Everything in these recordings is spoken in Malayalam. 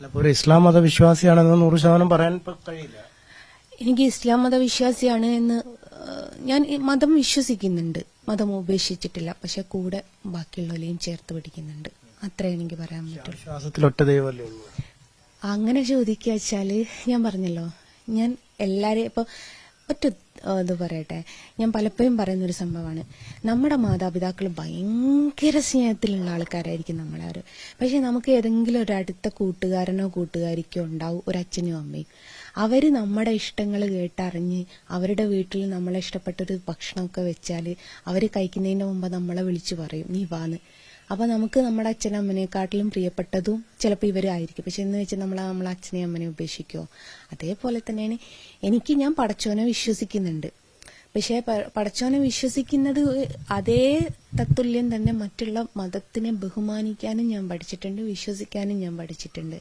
ഒരു ഇസ്ലാം മതവിശ്വാസിയാണെന്ന് 100% പറയാൻ കഴിയില്ല. എനിക്ക് ഇസ്ലാം മതവിശ്വാസിയാണ് എന്ന് ഞാൻ മതം വിശ്വസിക്കുന്നുണ്ട്, മതം ഉപേക്ഷിച്ചിട്ടില്ല. പക്ഷെ കൂടെ ബാക്കിയുള്ളവരെയും ചേർത്ത് പിടിക്കുന്നുണ്ട്. അത്രേ എനിക്ക് പറയാൻ പറ്റുള്ളൂ. വിശ്വാസത്തിൽ ഒറ്റ ദൈവമല്ലേ ഉള്ളൂ? അങ്ങനെ ചോദിക്കുക വെച്ചാല് ഞാൻ പറഞ്ഞല്ലോ, ഞാൻ എല്ലാരെയും ഇപ്പൊ ഒറ്റ ഇത് പറയട്ടെ, ഞാൻ പലപ്പോഴും പറയുന്നൊരു സംഭവമാണ്, നമ്മുടെ മാതാപിതാക്കൾ ഭയങ്കര സ്നേഹത്തിലുള്ള ആൾക്കാരായിരിക്കും നമ്മളാര്. പക്ഷെ നമുക്ക് ഏതെങ്കിലും ഒരു അടുത്ത കൂട്ടുകാരനോ കൂട്ടുകാരിക്കോ ഉണ്ടാവും ഒരു അച്ഛനും അമ്മയും. അവര് നമ്മുടെ ഇഷ്ടങ്ങൾ കേട്ടറിഞ്ഞ് അവരുടെ വീട്ടിൽ നമ്മളെ ഇഷ്ടപ്പെട്ടൊരു ഭക്ഷണമൊക്കെ വെച്ചാൽ അവര് കഴിക്കുന്നതിന് മുമ്പ് നമ്മളെ വിളിച്ചു പറയും നീ വാന്ന്. അപ്പൊ നമുക്ക് നമ്മുടെ അച്ഛനമ്മനെക്കാട്ടിലും പ്രിയപ്പെട്ടതും ചിലപ്പോൾ ഇവരായിരിക്കും. പക്ഷെ എന്ന് വെച്ചാൽ നമ്മളെ അച്ഛനെയും അമ്മനെ ഉപേക്ഷിക്കുമോ? അതേപോലെ തന്നെയാണ് ഞാൻ പടച്ചോനെ വിശ്വസിക്കുന്നുണ്ട്. പക്ഷെ പടച്ചോനെ വിശ്വസിക്കുന്നത് അതേ തത്തുല്യം തന്നെ മറ്റുള്ള മതത്തിനെ ബഹുമാനിക്കാനും ഞാൻ പഠിച്ചിട്ടുണ്ട്, വിശ്വസിക്കാനും ഞാൻ പഠിച്ചിട്ടുണ്ട്.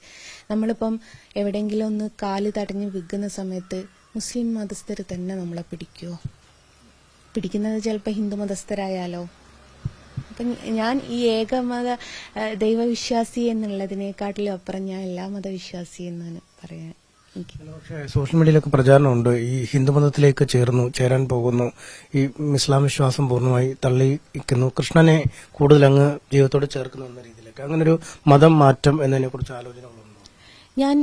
നമ്മളിപ്പം എവിടെയെങ്കിലും ഒന്ന് കാല് തടഞ്ഞ് വിൽക്കുന്ന സമയത്ത് മുസ്ലിം മതസ്ഥർ തന്നെ നമ്മളെ പിടിക്കുമോ? പിടിക്കുന്നത് ചിലപ്പോൾ ഹിന്ദു മതസ്ഥരായാലോ. അപ്പം ഞാൻ ഈ ഏകമത ദൈവവിശ്വാസി എന്നുള്ളതിനെക്കാട്ടിലും അപ്പുറം ഞാൻ എല്ലാ മതവിശ്വാസി എന്നാണ് പറയാൻ. പക്ഷേ സോഷ്യൽ മീഡിയയിലൊക്കെ പ്രചാരണമുണ്ട്, ഈ ഹിന്ദുമതത്തിലേക്ക് ചേരാൻ പോകുന്നു, ഈ ഇസ്ലാം വിശ്വാസം പൂർണ്ണമായി തള്ളിക്കുന്നു, കൃഷ്ണനെ കൂടുതൽ അങ്ങ് ജീവിതത്തോട് ചേർക്കുന്നു എന്ന രീതിയിലേക്ക്. അങ്ങനൊരു മതം മാറ്റം എന്നതിനെ കുറിച്ച് ആലോചനകളുണ്ടോ? ഞാൻ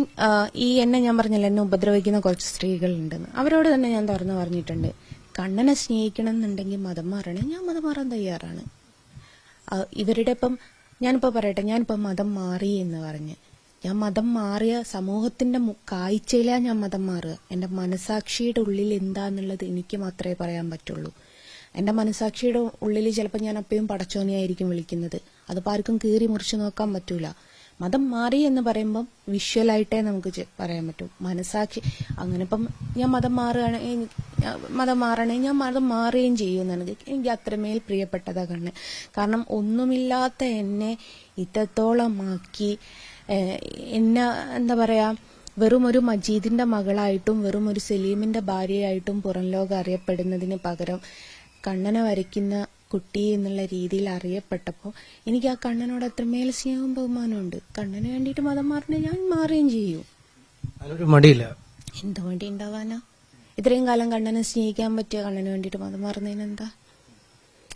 ഞാൻ പറഞ്ഞല്ലോ, എന്നെ ഉപദ്രവിക്കുന്ന കുറച്ച് സ്ത്രീകളുണ്ടെന്ന്. അവരോട് തന്നെ ഞാൻ തുറന്നു പറഞ്ഞിട്ടുണ്ട്, കണ്ണനെ സ്നേഹിക്കണം എന്നുണ്ടെങ്കിൽ മതം മാറണേ, ഞാൻ മതം മാറാൻ തയ്യാറാണ്. ഇവരുടെ ഞാനിപ്പോ പറയട്ടെ, ഞാനിപ്പോ മതം മാറി എന്ന് പറഞ്ഞ് ഞാൻ മതം മാറിയ സമൂഹത്തിന്റെ കാഴ്ചയിലാണ് ഞാൻ മതം മാറുക. എന്റെ മനസാക്ഷിയുടെ ഉള്ളിൽ എന്താന്നുള്ളത് എനിക്ക് മാത്രമേ പറയാൻ പറ്റുള്ളൂ. എന്റെ മനസാക്ഷിയുടെ ഉള്ളിൽ ചിലപ്പോൾ ഞാൻ അപ്പയും പടച്ചോനെയായിരിക്കും വിളിക്കുന്നത്. അതിപ്പോ ആർക്കും കീറി മുറിച്ച് നോക്കാൻ പറ്റൂല. മതം മാറി എന്ന് പറയുമ്പം വിഷ്വലായിട്ടേ നമുക്ക് പറയാൻ പറ്റും. മനസാക്ഷി അങ്ങനെ ഇപ്പം ഞാൻ മതം മാറണേ ഞാൻ മതം മാറുകയും ചെയ്യുമെന്നാണ് എനിക്ക് അത്രമേൽ പ്രിയപ്പെട്ടതാ കണ്ണ്. കാരണം ഒന്നുമില്ലാത്ത എന്നെ ഇത്രത്തോളമാക്കി എന്നെ എന്താ പറയാ, വെറും ഒരു മജീദിന്റെ മകളായിട്ടും വെറും ഒരു സലീമിന്റെ ഭാര്യയായിട്ടും പുറം ലോകം അറിയപ്പെടുന്നതിന് പകരം കണ്ണനെ വരയ്ക്കുന്ന കുട്ടി എന്നുള്ള രീതിയിൽ അറിയപ്പെട്ടപ്പോൾ എനിക്ക് ആ കണ്ണനോട് അത്രമേൽ സ്നേഹവും ബഹുമാനമുണ്ട്. കണ്ണന് വേണ്ടിയിട്ട് മതം മാറിനെ ഞാൻ മാറുകയും ചെയ്യും. മടിയില്ല. എന്ത് മടി ഉണ്ടാവാനാ? ഇത്രയും കാലം കണ്ണനെ സ്നേഹിക്കാൻ പറ്റിയ കണ്ണന് വേണ്ടിയിട്ട് മതം മാറുന്നതിന് എന്താ?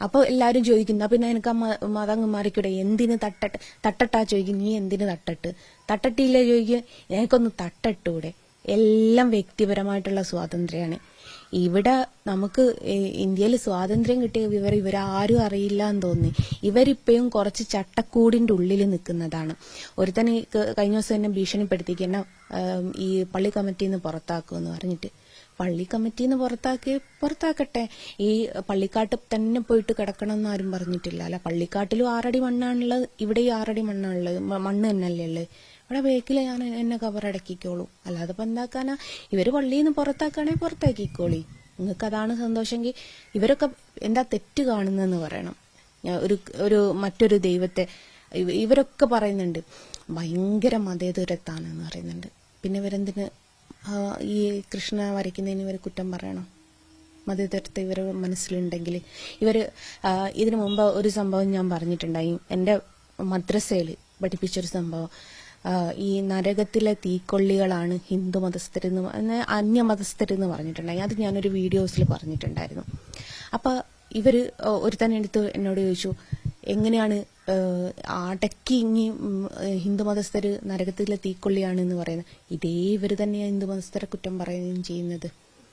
അപ്പൊ എല്ലാരും ചോദിക്കുന്ന പിന്നെ എനിക്ക് ആ മതം മാറിക്കൂടെ, എന്തിന് തട്ടട്ടാ ചോദിക്കും. നീ എന്തിന് തട്ടട്ടില്ല ചോദിക്കുക, എനിക്കൊന്ന് തട്ടട്ടൂടെ. എല്ലാം വ്യക്തിപരമായിട്ടുള്ള സ്വാതന്ത്ര്യമാണ്. ഇവിടെ നമുക്ക് ഇന്ത്യയിൽ സ്വാതന്ത്ര്യം കിട്ടിയ ഇവരാരും അറിയില്ല എന്ന് തോന്നി. ഇവരിപ്പോഴും കുറച്ച് ചട്ടക്കൂടിന്റെ ഉള്ളിൽ നിൽക്കുന്നതാണ്. ഒരുത്തന് കഴിഞ്ഞ ദിവസം എന്നെ ഭീഷണിപ്പെടുത്തിക്കുന്ന ഈ പള്ളി കമ്മിറ്റിന്ന് പുറത്താക്കുമെന്ന് പറഞ്ഞിട്ട്. പള്ളി കമ്മിറ്റിന്ന് പുറത്താക്കട്ടെ, ഈ പള്ളിക്കാട്ട് തന്നെ പോയിട്ട് കിടക്കണം എന്ന് ആരും പറഞ്ഞിട്ടില്ല. അല്ല, പള്ളിക്കാട്ടിലും 6 അടി മണ്ണാണുള്ളത്, ഇവിടെയും 6 അടി മണ്ണാണുള്ളത്. മണ്ണ് തന്നെയല്ലേ ഉള്ളത്. ഇവിടെ ബേക്കിൽ ഞാൻ എന്നെ കവറടക്കിക്കോളൂ. അല്ലാതെ ഇപ്പൊ എന്താക്കാനാ? ഇവര് പള്ളിയിൽ നിന്ന് പുറത്താക്കാണെങ്കിൽ പുറത്താക്കിക്കോളി. നിങ്ങൾക്ക് അതാണ് സന്തോഷമെങ്കിൽ ഇവരൊക്കെ എന്താ തെറ്റ് കാണുന്നെന്ന് പറയണം. ഒരു മറ്റൊരു ദൈവത്തെ ഇവരൊക്കെ പറയുന്നുണ്ട് ഭയങ്കര മതേതരത്താണെന്ന് പറയുന്നുണ്ട്. പിന്നെ ഇവരെന്തിന് ഈ കൃഷ്ണ വരയ്ക്കുന്നതിന് ഇവർ കുറ്റം പറയണം? മതേതരത്തെ ഇവർ മനസ്സിലുണ്ടെങ്കിൽ ഇതിനു മുമ്പ് ഒരു സംഭവം ഞാൻ പറഞ്ഞിട്ടുണ്ടായി. എന്റെ മദ്രസയിൽ പഠിപ്പിച്ചൊരു സംഭവം, ഈ നരകത്തിലെ തീക്കൊള്ളികളാണ് ഹിന്ദു മതസ്ഥരെന്ന് അന്യമതസ്ഥരെന്ന് പറഞ്ഞിട്ടുണ്ടായി. അത് ഞാനൊരു വീഡിയോസിൽ പറഞ്ഞിട്ടുണ്ടായിരുന്നു. അപ്പൊ ഒരുത്തൻ എടുത്ത് എന്നോട് ചോദിച്ചു, എങ്ങനെയാണ് അടക്കി ഇങ്ങി ഹിന്ദു മതസ്ഥര് നരകത്തിലെ തീക്കൊള്ളിയാണ് എന്ന് പറയുന്നത്? ഇതേ ഇവര് തന്നെയാണ് ഹിന്ദു മതസ്ഥരെ കുറ്റം പറയുകയും ചെയ്യുന്നത്.